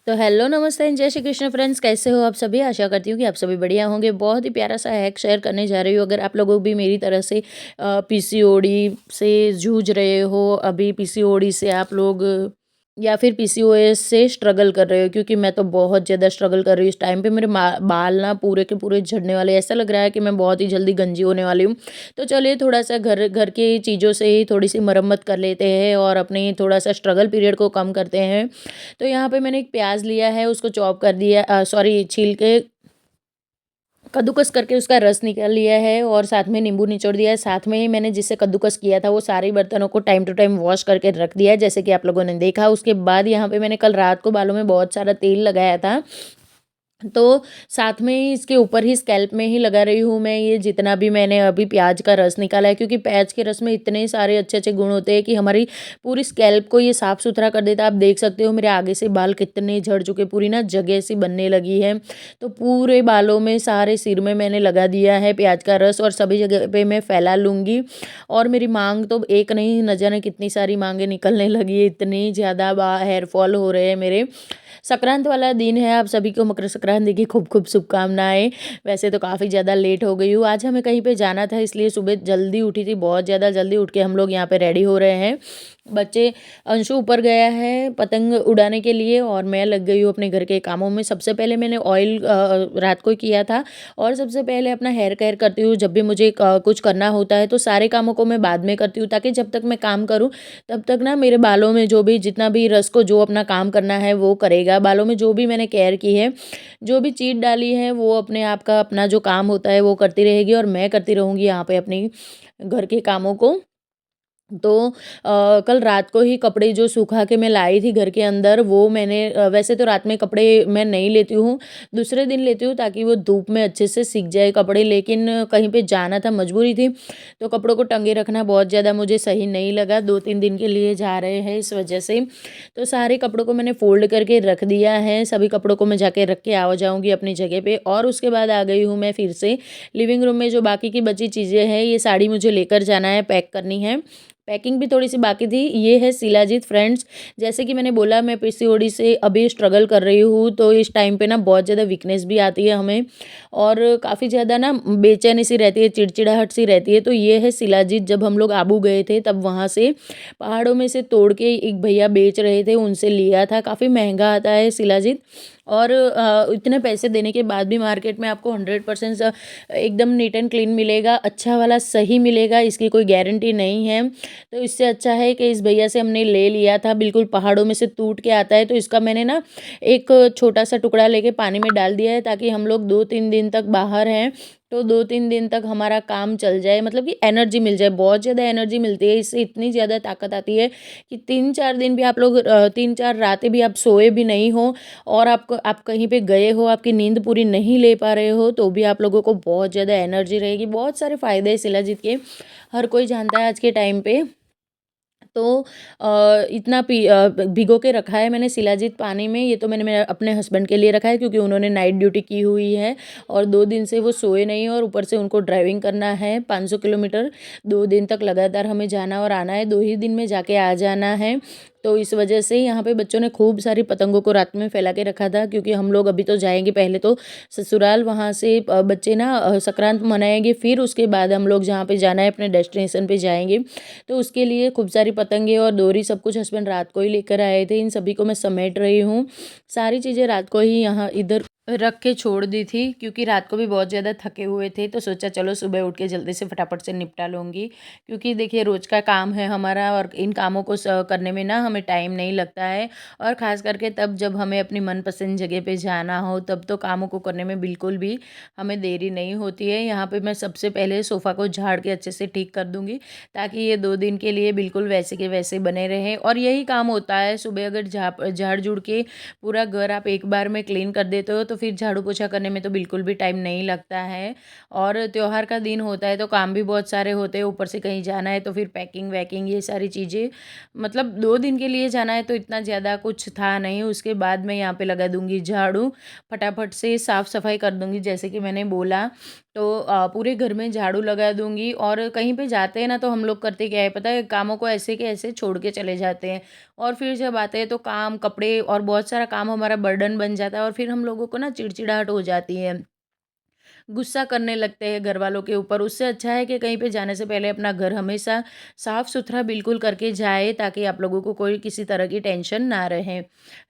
तो हेलो, नमस्ते एंड जय श्री कृष्ण फ्रेंड्स, कैसे हो आप सभी। आशा करती हूँ कि आप सभी बढ़िया होंगे। बहुत ही प्यारा सा हैक शेयर करने जा रही हूँ। अगर आप लोगों को भी मेरी तरह से पीसीओडी से जूझ रहे हो, अभी पीसीओडी से आप लोग या फिर पीसीओएस से स्ट्रगल कर रहे हो, क्योंकि मैं तो बहुत ज़्यादा स्ट्रगल कर रही हूँ इस टाइम पे। मेरे बाल ना पूरे के पूरे झड़ने वाले, ऐसा लग रहा है कि मैं बहुत ही जल्दी गंजी होने वाली हूँ। तो चलिए थोड़ा सा घर घर की चीज़ों से ही थोड़ी सी मरम्मत कर लेते हैं और अपने थोड़ा सा स्ट्रगल पीरियड को कम करते हैं। तो यहाँ पे मैंने एक प्याज लिया है, उसको चॉप कर दिया, सॉरी छील के कद्दूकस करके उसका रस निकाल लिया है और साथ में नींबू निचोड़ दिया है। साथ में ही मैंने जिससे कद्दूकस किया था वो सारे बर्तनों को टाइम टू टाइम वॉश करके रख दिया है, जैसे कि आप लोगों ने देखा। उसके बाद यहाँ पे मैंने कल रात को बालों में बहुत सारा तेल लगाया था, तो साथ में ही इसके ऊपर ही स्कैल्प में ही लगा रही हूँ मैं ये जितना भी मैंने अभी प्याज का रस निकाला है, क्योंकि प्याज के रस में इतने सारे अच्छे अच्छे गुण होते हैं कि हमारी पूरी स्कैल्प को ये साफ़ सुथरा कर देता है। आप देख सकते हो मेरे आगे से बाल कितने झड़ चुके, पूरी ना जगह सी बनने लगी है। तो पूरे बालों में, सारे सिर में मैंने लगा दिया है प्याज का रस और सभी जगह पे मैं फैला लूँगी। और मेरी मांग तो एक नहीं, न जाने कितनी सारी मांगें निकलने लगी है, इतनी ज़्यादा हेयर फॉल हो रहे हैं मेरे। संक्रांत वाला दिन है, आप सभी को मकर संक्रांति की खूब खूब शुभकामनाएं। वैसे तो काफ़ी ज़्यादा लेट हो गई हूँ, आज हमें कहीं पे जाना था, इसलिए सुबह जल्दी उठी थी, बहुत ज़्यादा जल्दी उठ के हम लोग यहाँ पे रेडी हो रहे हैं। बच्चे, अंशु ऊपर गया है पतंग उड़ाने के लिए और मैं लग गई हूँ अपने घर के कामों में। सबसे पहले मैंने ऑयल रात को किया था और सबसे पहले अपना हेयर केयर करती हूँ। जब भी मुझे कुछ करना होता है तो सारे कामों को मैं बाद में करती हूँ, ताकि जब तक मैं काम करूँ तब तक ना मेरे बालों में जो भी जितना भी रस को जो अपना काम करना है वो करेगा। बालों में जो भी मैंने केयर की है, जो भी चीज़ डाली है, वो अपने आप का अपना जो काम होता है वो करती रहेगी और मैं करती रहूँगी यहाँ पे अपनी घर के कामों को। तो कल रात को ही कपड़े जो सूखा के मैं लाई थी घर के अंदर, वो मैंने वैसे तो रात में कपड़े मैं नहीं लेती हूँ, दूसरे दिन लेती हूँ ताकि वो धूप में अच्छे से सीख जाए कपड़े। लेकिन कहीं पे जाना था, मजबूरी थी, तो कपड़ों को टंगे रखना बहुत ज़्यादा मुझे सही नहीं लगा। 2-3 दिन के लिए जा रहे हैं इस वजह से। तो सारे कपड़ों को मैंने फ़ोल्ड करके रख दिया है, सभी कपड़ों को मैं जाके रख के आ जाऊँगी अपनी जगह पे। और उसके बाद आ गई हूँ मैं फिर से लिविंग रूम में। जो बाकी की बची चीज़ें हैं, ये साड़ी मुझे लेकर जाना है, पैक करनी है। पैकिंग भी थोड़ी सी बाकी थी। ये है शिलाजीत फ्रेंड्स। जैसे कि मैंने बोला, मैं पीसीओडी से अभी स्ट्रगल कर रही हूँ, तो इस टाइम पे ना बहुत ज़्यादा वीकनेस भी आती है हमें और काफ़ी ज़्यादा ना बेचैनी सी रहती है, चिड़चिड़ाहट सी रहती है। तो ये है शिलाजीत। जब हम लोग आबू गए थे तब वहाँ से पहाड़ों में से तोड़ के एक भैया बेच रहे थे, उनसे लिया था। काफ़ी महंगा आता है शिलाजीत और इतने पैसे देने के बाद भी मार्केट में आपको 100% एकदम नीट एंड क्लीन मिलेगा, अच्छा वाला सही मिलेगा, इसकी कोई गारंटी नहीं है। तो इससे अच्छा है कि इस भैया से हमने ले लिया था, बिल्कुल पहाड़ों में से टूट के आता है। तो इसका मैंने ना एक छोटा सा टुकड़ा लेके पानी में डाल दिया है, ताकि हम लोग 2-3 दिन तक बाहर हैं तो 2-3 दिन तक हमारा काम चल जाए, मतलब कि एनर्जी मिल जाए। बहुत ज़्यादा एनर्जी मिलती है इससे, इतनी ज़्यादा ताकत आती है कि 3-4 दिन भी आप लोग 3-4 रातें भी आप सोए भी नहीं हो और आप कहीं पे गए हो, आपकी नींद पूरी नहीं ले पा रहे हो, तो भी आप लोगों को बहुत ज़्यादा एनर्जी रहेगी। बहुत सारे फ़ायदे हैं शिलाजीत के, हर कोई जानता है आज के टाइम पे। तो इतना भिगो के रखा है मैंने शिलाजीत पानी में। ये तो मैंने मेरे अपने हस्बैंड के लिए रखा है, क्योंकि उन्होंने नाइट ड्यूटी की हुई है और 2 दिन से वो सोए नहीं, और ऊपर से उनको ड्राइविंग करना है 500 किलोमीटर, 2 दिन तक लगातार हमें जाना और आना है, 2 ही दिन में जाके आ जाना है। तो इस वजह से यहाँ पे बच्चों ने खूब सारी पतंगों को रात में फैला के रखा था, क्योंकि हम लोग अभी तो जाएंगे पहले तो ससुराल, वहाँ से बच्चे ना संक्रांत मनाएंगे, फिर उसके बाद हम लोग जहाँ पे जाना है अपने डेस्टिनेशन पे जाएंगे। तो उसके लिए खूब सारी पतंगे और डोरी सब कुछ हस्बैंड रात को ही लेकर आए थे। इन सभी को मैं समेट रही हूँ, सारी चीज़ें रात को ही यहाँ इधर रख के छोड़ दी थी, क्योंकि रात को भी बहुत ज़्यादा थके हुए थे। तो सोचा चलो सुबह उठ के जल्दी से फटाफट से निपटा लूँगी, क्योंकि देखिए रोज़ का काम है हमारा और इन कामों को करने में ना हमें टाइम नहीं लगता है। और ख़ास करके तब जब हमें अपनी मनपसंद जगह पे जाना हो, तब तो कामों को करने में बिल्कुल भी हमें देरी नहीं होती है। यहाँ पे मैं सबसे पहले सोफ़ा को झाड़ के अच्छे से ठीक कर दूँगी, ताकि ये 2 दिन के लिए बिल्कुल वैसे के वैसे बने रहें। और यही काम होता है, सुबह अगर झाड़ झूड़ के पूरा घर आप एक बार में क्लीन कर देते हो, तो फिर झाड़ू पोछा करने में तो बिल्कुल भी टाइम नहीं लगता है। और त्योहार का दिन होता है तो काम भी बहुत सारे होते हैं, ऊपर से कहीं जाना है तो फिर पैकिंग वैकिंग ये सारी चीज़ें, मतलब 2 दिन के लिए जाना है तो इतना ज़्यादा कुछ था नहीं। उसके बाद मैं यहाँ पे लगा दूँगी झाड़ू, फटाफट से साफ़ सफाई कर दूँगी, जैसे कि मैंने बोला। तो पूरे घर में झाड़ू लगा दूँगी। और कहीं पे जाते हैं ना तो हम लोग करते क्या है पता है, कामों को ऐसे के ऐसे छोड़ के चले जाते हैं। और फिर जब आते हैं तो काम, कपड़े और बहुत सारा काम हमारा बर्डन बन जाता है और फिर हम लोगों को ना चिड़चिड़ाहट हो जाती है। गुस्सा करने लगते हैं घर वालों के ऊपर। उससे अच्छा है कि कहीं पे जाने से पहले अपना घर हमेशा साफ-सुथरा बिल्कुल करके जाए, ताकि आप लोगों को कोई किसी तरह की टेंशन ना रहे।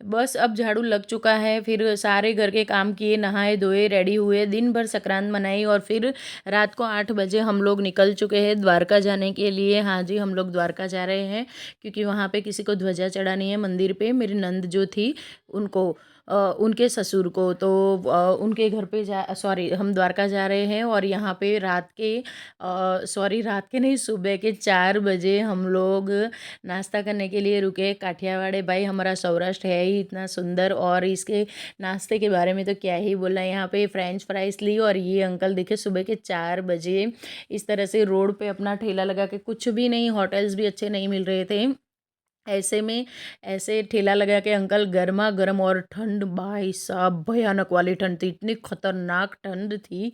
बस अब झाड़ू लग चुका है, फिर सारे घर के काम किए, नहाए-धोए, रेडी हुए, दिन भर संक्रांत मनाई और फिर रात को 8 बजे हम लोग निकल चुके हैं द्वारका जाने के लिए। हाँ जी, हम लोग द्वारका जा रहे हैं क्योंकि वहाँ पे किसी को ध्वजा चढ़ानी है मंदिर पे। मेरी नंद जो थी उनको, उनके ससुर को, तो उनके घर पे जा सॉरी हम द्वारका जा रहे हैं। और यहाँ पे रात के सॉरी रात के नहीं, सुबह के 4 बजे हम लोग नाश्ता करने के लिए रुके। काठियावाड़ी भाई, हमारा सौराष्ट्र है ही इतना सुंदर, और इसके नाश्ते के बारे में तो क्या ही बोलना। यहाँ पे फ्रेंच फ्राइज ली और ये अंकल देखे सुबह के 4 बजे इस तरह से रोड पे अपना ठेला लगा के, कुछ भी नहीं, होटल्स भी अच्छे नहीं मिल रहे थे, ऐसे में ऐसे ठेला लगा के अंकल गरमा गरम, और ठंड भाई साहब भयानक वाली ठंड थी, इतनी खतरनाक ठंड थी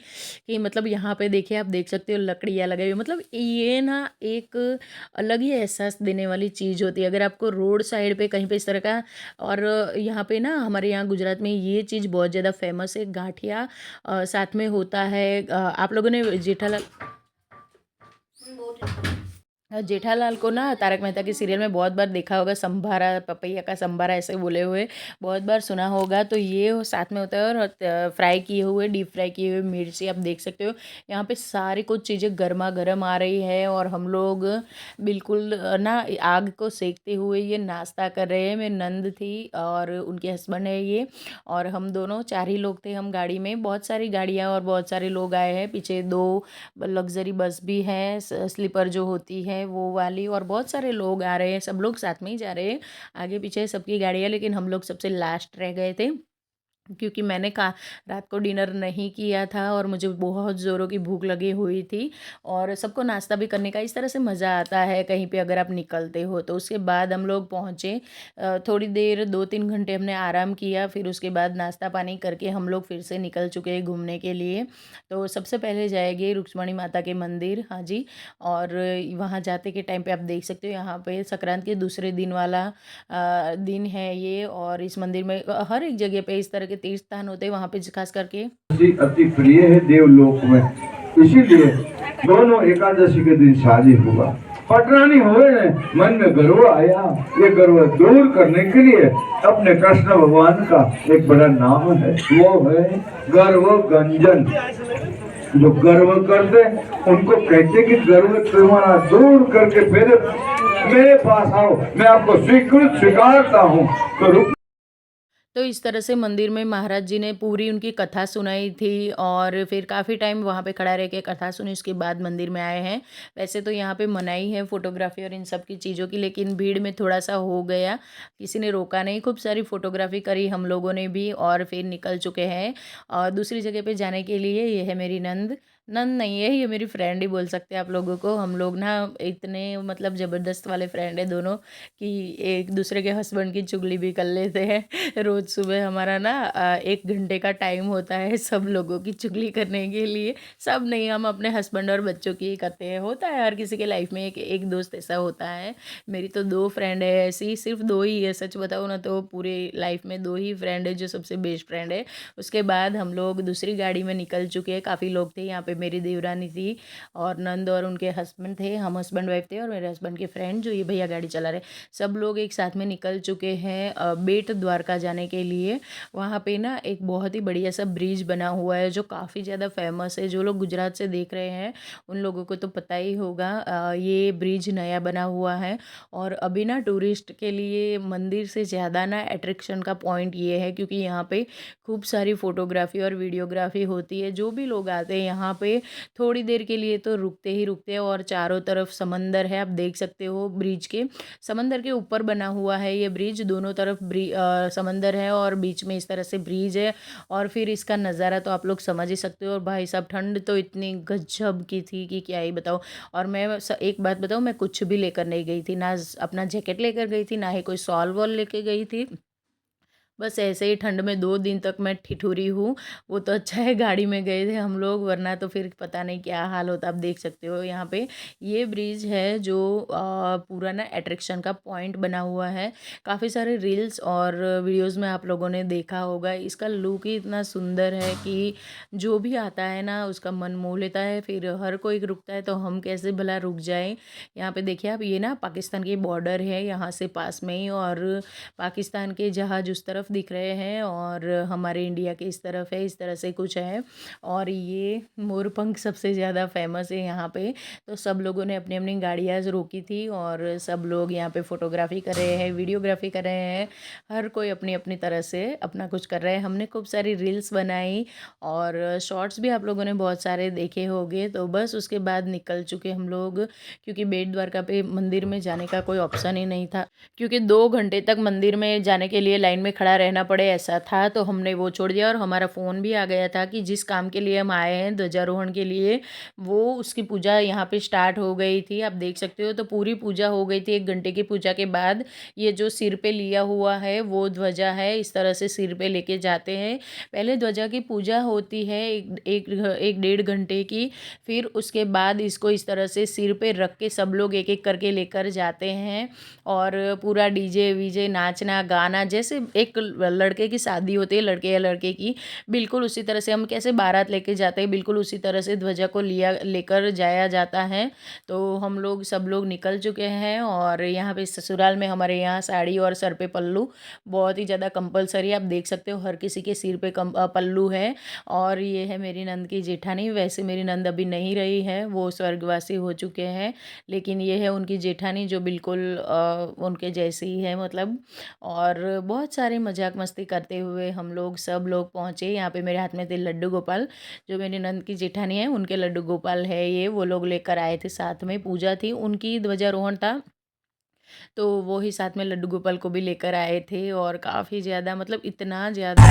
कि मतलब यहाँ पे देखिए आप देख सकते हो लकड़ियाँ लगाई हुई, मतलब ये ना एक अलग ही एहसास देने वाली चीज़ होती है अगर आपको रोड साइड पे कहीं पे इस तरह का। और यहाँ पे ना हमारे यहाँ गुजरात में ये चीज़ बहुत ज़्यादा फेमस है, गाठिया साथ में होता है। आप लोगों ने जेठालाल जेठालाल को ना तारक मेहता के सीरियल में बहुत बार देखा होगा, संभारा, पपैया का संभारा ऐसे बोले हुए बहुत बार सुना होगा। तो ये साथ में होता है, और फ्राई किए हुए, डीप फ्राई किए हुए मिर्ची आप देख सकते हो। यहाँ पे सारी कुछ चीज़ें गर्मा गर्म आ रही है और हम लोग बिल्कुल ना आग को सेकते हुए ये नाश्ता कर रहे हैं। मेरी नंद थी और उनके हस्बैंड है ये, और हम दोनों 4 ही लोग थे हम गाड़ी में। बहुत सारी गाड़ियाँ और बहुत सारे लोग आए हैं, पीछे 2 लग्ज़री बस भी है, स्लीपर जो होती है वो वाली, और बहुत सारे लोग आ रहे हैं, सब लोग साथ में ही जा रहे हैं। आगे पीछे सबकी गाड़ियाँ, लेकिन हम लोग सबसे लास्ट रह गए थे क्योंकि मैंने कहा रात को डिनर नहीं किया था और मुझे बहुत ज़ोरों की भूख लगी हुई थी। और सबको नाश्ता भी करने का इस तरह से मज़ा आता है कहीं पे अगर आप निकलते हो तो। उसके बाद हम लोग पहुँचे, थोड़ी देर 2-3 घंटे हमने आराम किया, फिर उसके बाद नाश्ता पानी करके हम लोग फिर से निकल चुके हैं घूमने के लिए। तो सबसे पहले जाएंगे रुक्मणी माता के मंदिर, हाँ जी। और वहाँ जाते के टाइम पे आप देख सकते हो यहाँ पे संक्रांत के दूसरे दिन वाला दिन है ये। और इस मंदिर में हर एक जगह पे इस तरह के तीर्थ स्थान होते हैं, वहाँ पे खास करके अति प्रिय है देवलोक में, इसीलिए दोनों एकादशी के दिन शादी हुआ। पटरानी हुए ने मन में गर्व आया, ये गर्व दूर करने के लिए अपने कृष्ण भगवान का एक बड़ा नाम है, वो है गर्व गंजन। जो गर्व कर दे उनको कहते कि गर्व तुम्हारा दूर करके फिर मेरे पास आओ, मैं आपको स्वीकृत स्वीकारता हूँ। तो तो इस तरह से मंदिर में महाराज जी ने पूरी उनकी कथा सुनाई थी और फिर काफ़ी टाइम वहाँ पे खड़ा रह के कथा सुनी, उसके बाद मंदिर में आए हैं। वैसे तो यहाँ पे मनाही है फ़ोटोग्राफ़ी और इन सब की चीज़ों की, लेकिन भीड़ में थोड़ा-सा हो गया, किसी ने रोका नहीं। खूब सारी फ़ोटोग्राफ़ी करी हम लोगों ने भी और फिर निकल चुके हैं दूसरी जगह पे जाने के लिए। ये है मेरी नंद, नंद नहीं है, ये मेरी फ्रेंड ही बोल सकते हैं आप लोगों को। हम लोग ना इतने मतलब ज़बरदस्त वाले फ्रेंड हैं दोनों कि एक दूसरे के हस्बैंड की चुगली भी कर लेते हैं। रोज़ सुबह हमारा ना 1 घंटे का टाइम होता है सब लोगों की चुगली करने के लिए। सब नहीं, हम अपने हस्बैंड और बच्चों की ही करते हैं। होता है हर किसी के लाइफ में एक एक दोस्त ऐसा होता है। मेरी तो 2 फ्रेंड है ऐसी, सिर्फ 2 ही है, सच बताऊँ ना तो पूरे लाइफ में 2 ही फ्रेंड है जो सबसे बेस्ट फ्रेंड है। उसके बाद हम लोग दूसरी गाड़ी में निकल चुके हैं, काफ़ी लोग थे यहाँ पे। मेरी देवरानी थी और नंद और उनके हस्बैंड थे, हम हस्बैंड वाइफ थे, और मेरे हस्बैंड के फ्रेंड जो ये भैया गाड़ी चला रहे, सब लोग एक साथ में निकल चुके हैं बेट द्वारका जाने के लिए। वहाँ पे ना एक बहुत ही बढ़िया सा ब्रिज बना हुआ है जो काफ़ी ज़्यादा फेमस है। जो लोग गुजरात से देख रहे हैं उन लोगों को तो पता ही होगा। ये ब्रिज नया बना हुआ है और अभी ना टूरिस्ट के लिए मंदिर से ज़्यादा ना अट्रैक्शन का पॉइंट ये है क्योंकि यहाँ पे खूब सारी फ़ोटोग्राफी और वीडियोग्राफी होती है। जो भी लोग आते हैं यहाँ पे थोड़ी देर के लिए तो रुकते ही रुकते हैं, और चारों तरफ समंदर है, आप देख सकते हो ब्रिज के, समंदर के ऊपर बना हुआ है ये ब्रिज। दोनों तरफ समंदर है और बीच में इस तरह से ब्रिज है, और फिर इसका नज़ारा तो आप लोग समझ ही सकते हो। और भाई साहब ठंड तो इतनी गजब की थी कि क्या ही बताऊँ। और मैं एक बात बताऊँ, मैं कुछ भी लेकर नहीं गई थी, ना अपना जैकेट लेकर गई थी, ना ही कोई शॉल वॉल लेके गई थी। बस ऐसे ही ठंड में 2 दिन तक मैं ठिठुरी हूँ। वो तो अच्छा है गाड़ी में गए थे हम लोग, वरना तो फिर पता नहीं क्या हाल होता। आप देख सकते हो यहाँ पे ये ब्रिज है जो पूरा ना अट्रैक्शन का पॉइंट बना हुआ है। काफ़ी सारे रील्स और वीडियोस में आप लोगों ने देखा होगा। इसका लुक ही इतना सुंदर है कि जो भी आता है ना उसका मन मोह लेता है। फिर हर कोई रुकता है तो हम कैसे भला रुक जाएँ। यहाँ पे देखिए आप, ये ना पाकिस्तान की बॉर्डर है यहाँ से पास में ही, और पाकिस्तान के जहाज उस तरफ दिख रहे हैं और हमारे इंडिया के इस तरफ है, इस तरह से कुछ है। और ये मोरपंख सबसे ज़्यादा फेमस है यहाँ पे। तो सब लोगों ने अपनी अपनी गाड़ियाँ रोकी थी और सब लोग यहाँ पे फोटोग्राफी कर रहे हैं, वीडियोग्राफी कर रहे हैं। हर कोई अपनी अपनी तरह से अपना कुछ कर रहे हैं। हमने खूब सारी रील्स बनाई और शॉर्ट्स भी आप लोगों ने बहुत सारे देखे होंगे। तो बस उसके बाद निकल चुके हम लोग, क्योंकि बेट द्वारका पे मंदिर में जाने का कोई ऑप्शन ही नहीं था, क्योंकि 2 घंटे तक मंदिर में जाने के लिए लाइन में खड़ा रहना पड़े ऐसा था। तो हमने वो छोड़ दिया और हमारा फ़ोन भी आ गया था कि जिस काम के लिए हम आए हैं ध्वजारोहण के लिए, वो उसकी पूजा यहाँ पे स्टार्ट हो गई थी। आप देख सकते हो तो पूरी पूजा हो गई थी। 1 घंटे की पूजा के बाद ये जो सिर पे लिया हुआ है वो ध्वजा है, इस तरह से सिर पे लेके जाते हैं। पहले ध्वजा की पूजा होती है एक डेढ़ घंटे की, फिर उसके बाद इसको इस तरह से सिर पे रख के सब लोग एक एक करके लेकर जाते हैं। और पूरा डीजे वीजे नाचना गाना, जैसे एक लड़के की शादी होती है लड़के या लड़के की, बिल्कुल उसी तरह से हम कैसे बारात लेके जाते हैं, बिल्कुल उसी तरह से ध्वजा को लेकर जाया जाता है। तो हम लोग सब लोग निकल चुके हैं और यहाँ पे ससुराल में हमारे यहाँ साड़ी और सर पे पल्लू बहुत ही ज़्यादा कंपलसरी। आप देख सकते हो हर किसी के सिर पे पल्लू है। और ये है मेरी नंद की जेठानी। वैसे मेरी नंद अभी नहीं रही है, वो स्वर्गवासी हो चुके हैं, लेकिन ये है उनकी जेठानी जो बिल्कुल उनके जैसी ही है मतलब। और बहुत सारे मजाक मस्ती करते हुए हम लोग सब लोग पहुँचे। यहाँ पे मेरे हाथ में थे लड्डू गोपाल, जो मेरी नंद की जेठानी है उनके लड्डू गोपाल है ये, वो लोग लेकर आए थे। साथ में पूजा थी उनकी, ध्वजारोहण था, तो वो ही साथ में लड्डू गोपाल को भी लेकर आए थे। और काफ़ी ज़्यादा मतलब इतना ज़्यादा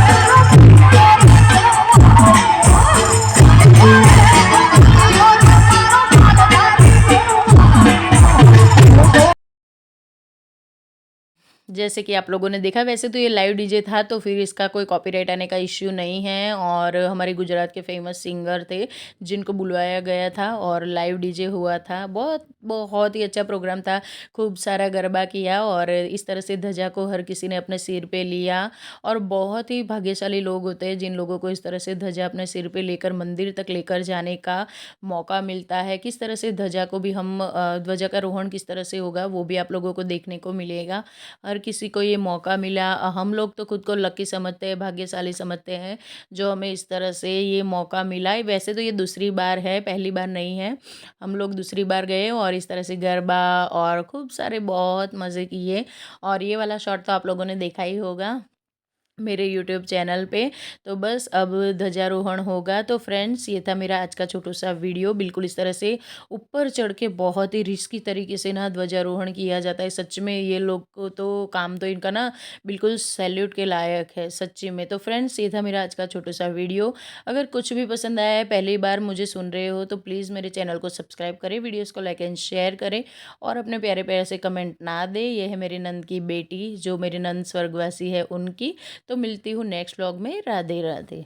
जैसे कि आप लोगों ने देखा। वैसे तो ये लाइव डीजे था तो फिर इसका कोई कॉपीराइट आने का इश्यू नहीं है। और हमारे गुजरात के फेमस सिंगर थे जिनको बुलवाया गया था और लाइव डीजे हुआ था। बहुत बहुत ही अच्छा प्रोग्राम था। खूब सारा गरबा किया और इस तरह से ध्वजा को हर किसी ने अपने सिर पे लिया। और बहुत ही भाग्यशाली लोग होते हैं जिन लोगों को इस तरह से ध्वजा अपने सिर पे लेकर मंदिर तक लेकर जाने का मौका मिलता है। किस तरह से ध्वजा को भी हम ध्वजा का रोहण किस तरह से होगा वो भी आप लोगों को देखने को मिलेगा। हर किसी को ये मौका मिला। हम लोग तो खुद को लकी समझते हैं, भाग्यशाली समझते हैं जो हमें इस तरह से ये मौका मिला है। वैसे तो ये दूसरी बार है, पहली बार नहीं है। हम लोग दूसरी बार गए और इस तरह से गरबा और खूब सारे बहुत मज़े किए। और ये वाला शॉट तो आप लोगों ने देखा ही होगा मेरे यूट्यूब चैनल पे। तो बस अब ध्वजारोहण होगा। तो फ्रेंड्स ये था मेरा आज का छोटा सा वीडियो। बिल्कुल इस तरह से ऊपर चढ़ के बहुत ही रिस्की तरीके से ना ध्वजारोहण किया जाता है। सच में ये लोग को तो काम तो इनका ना बिल्कुल सैल्यूट के लायक है सच्ची में। तो फ्रेंड्स ये था मेरा आज का छोटा सा वीडियो। अगर कुछ भी पसंद आया है, पहली बार मुझे सुन रहे हो, तो प्लीज़ मेरे चैनल को सब्सक्राइब करें, वीडियोज़ को लाइक एंड शेयर करें और अपने प्यारे प्यारे से कमेंट ना दें। ये है मेरी नंद की बेटी, जो मेरी नंद स्वर्गवासी है उनकी। तो मिलती हूँ नेक्स्ट व्लॉग में। राधे राधे।